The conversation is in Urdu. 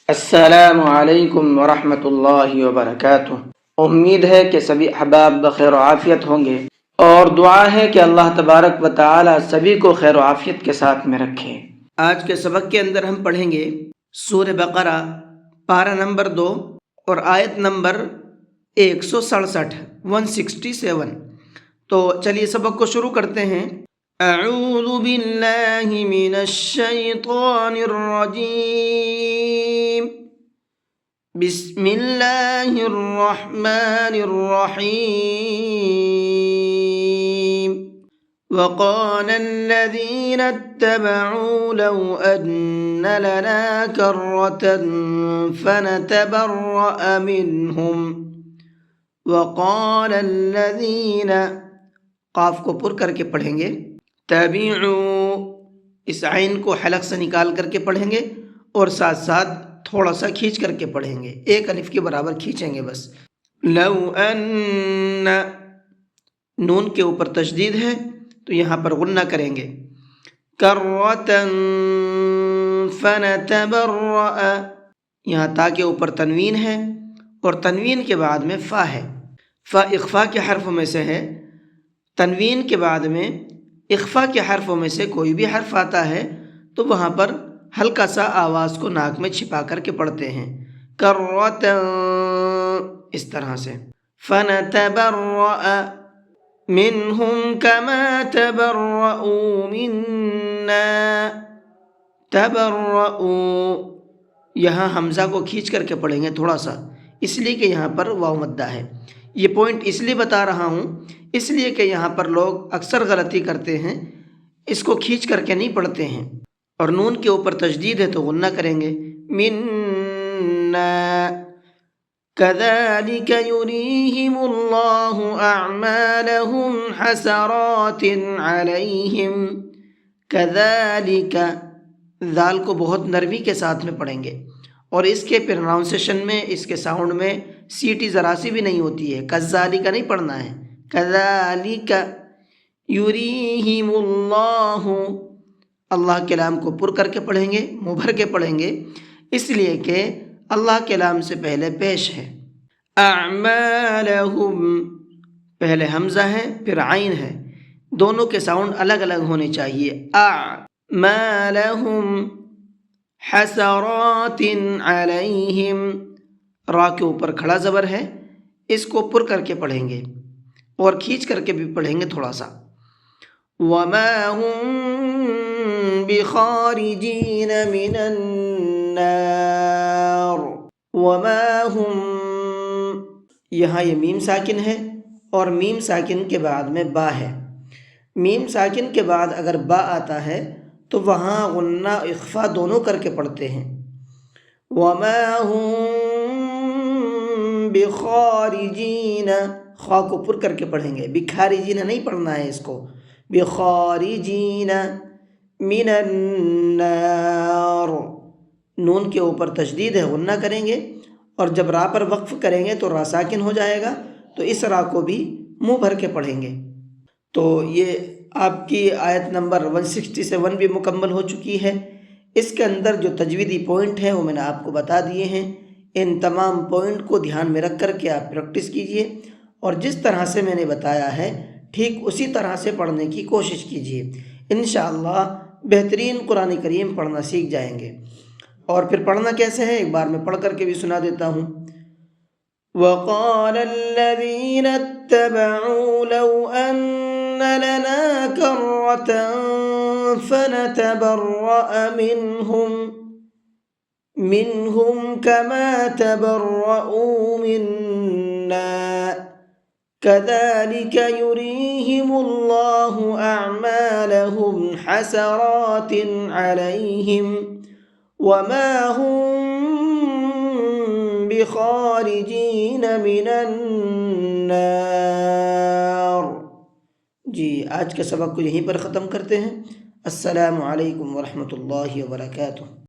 السلام علیکم ورحمۃ اللہ وبرکاتہ۔ امید ہے کہ سبھی احباب بخیر و عافیت ہوں گے، اور دعا ہے کہ اللہ تبارک و تعالی سبھی کو خیر و عافیت کے ساتھ میں رکھے۔ آج کے سبق کے اندر ہم پڑھیں گے سورہ بقرہ پارہ نمبر 2 اور آیت نمبر 167 تو چلیے سبق کو شروع کرتے ہیں۔ اعوذ باللہ من الشیطان الرجیم، بسم اللہ الرحمن الرحیم۔ وقال الذین اتبعوا لو ان لنا کرة فنتبرأ منہم وقال الذین، قاف کو پر کر کے پڑھیں گے، تبعوا اس عین کو حلق سے نکال کر کے پڑھیں گے اور ساتھ ساتھ تھوڑا سا کھینچ کر کے پڑھیں گے، ایک الف کے برابر کھینچیں گے بس۔ لو ان، نون کے اوپر تشدید ہے تو یہاں پر غنہ کریں گے۔ کرۃ فنتبرأ، یہاں تا کے اوپر تنوین ہے اور تنوین کے بعد میں فا ہے۔ فا اخفا کے حرفوں میں سے ہے، تنوین کے بعد میں اخفا کے حرفوں میں سے کوئی بھی حرف آتا ہے تو وہاں پر ہلکا سا آواز کو ناک میں چھپا کر کے پڑھتے ہیں، کرۃ، اس طرح سے۔ فنتبرأ منہم کما تبرؤوا منا، تبرؤوا، یہاں حمزہ کو کھینچ کر کے پڑھیں گے تھوڑا سا، اس لیے کہ یہاں پر واو مدہ ہے۔ یہ پوائنٹ اس لیے بتا رہا ہوں، اس لیے کہ یہاں پر لوگ اکثر غلطی کرتے ہیں، اس کو کھینچ کر کے نہیں پڑھتے ہیں، اور نون کے اوپر تشدید ہے تو غنہ کریں گے۔ منا كذلك يريهم الله أعمالهم حسرات عليهم، كذلك، ذال کو بہت نرمی کے ساتھ میں پڑھیں گے، اور اس کے پروناؤنسیشن میں، اس کے ساؤنڈ میں سیٹی ذرا سی بھی نہیں ہوتی ہے، کذالک نہیں پڑھنا ہے، کذالک یریہم اللہ، اللہ کے لام کو پر کر کے پڑھیں گے، منہ بھر کے پڑھیں گے، اس لیے کہ اللہ کے لام سے پہلے پیش ہے۔ اعمالہم، پہلے حمزہ ہے پھر عین ہے، دونوں کے ساؤنڈ الگ الگ ہونے چاہیے۔ اعمالہم حسرات علیہم، را کے اوپر کھڑا زبر ہے، اس کو پر کر کے پڑھیں گے اور کھینچ کر کے بھی پڑھیں گے تھوڑا سا۔ وما ہم بخارجین من النار، وما ہم، یہاں یہ میم ساکن ہے اور میم ساکن کے بعد میں با ہے، میم ساکن کے بعد اگر با آتا ہے تو وہاں غنہ اخفا دونوں کر کے پڑھتے ہیں۔ وما ہم بخارجین، خا کو پر کر کے پڑھیں گے، بخارجین نہیں پڑھنا ہے اس کو، بخارجین من النار، نون کے اوپر تشدید ہے، غنہ کریں گے، اور جب را پر وقف کریں گے تو را ساکن ہو جائے گا، تو اس را کو بھی منہ بھر کے پڑھیں گے۔ تو یہ آپ کی آیت نمبر 167 بھی مکمل ہو چکی ہے۔ اس کے اندر جو تجویدی پوائنٹ ہیں وہ میں نے آپ کو بتا دیے ہیں، ان تمام پوائنٹ کو دھیان میں رکھ کر کے آپ پریکٹس کیجئے، اور جس طرح سے میں نے بتایا ہے ٹھیک اسی طرح سے پڑھنے کی کوشش کیجئے، انشاءاللہ بہترین قرآن کریم پڑھنا سیکھ جائیں گے۔ اور پھر پڑھنا کیسے ہے ایک بار میں پڑھ کر کے بھی سنا دیتا ہوں۔ وقال الذين اتبعوا لو أن لنا كرة فنتبرأ منهم كما تبرؤوا منا كذلك يريهم الله أعمالهم حسرات عليهم وما هم بخارجین من النار۔ جی آج کے سبق کو یہیں پر ختم کرتے ہیں۔ السلام علیکم ورحمۃ اللہ وبرکاتہ۔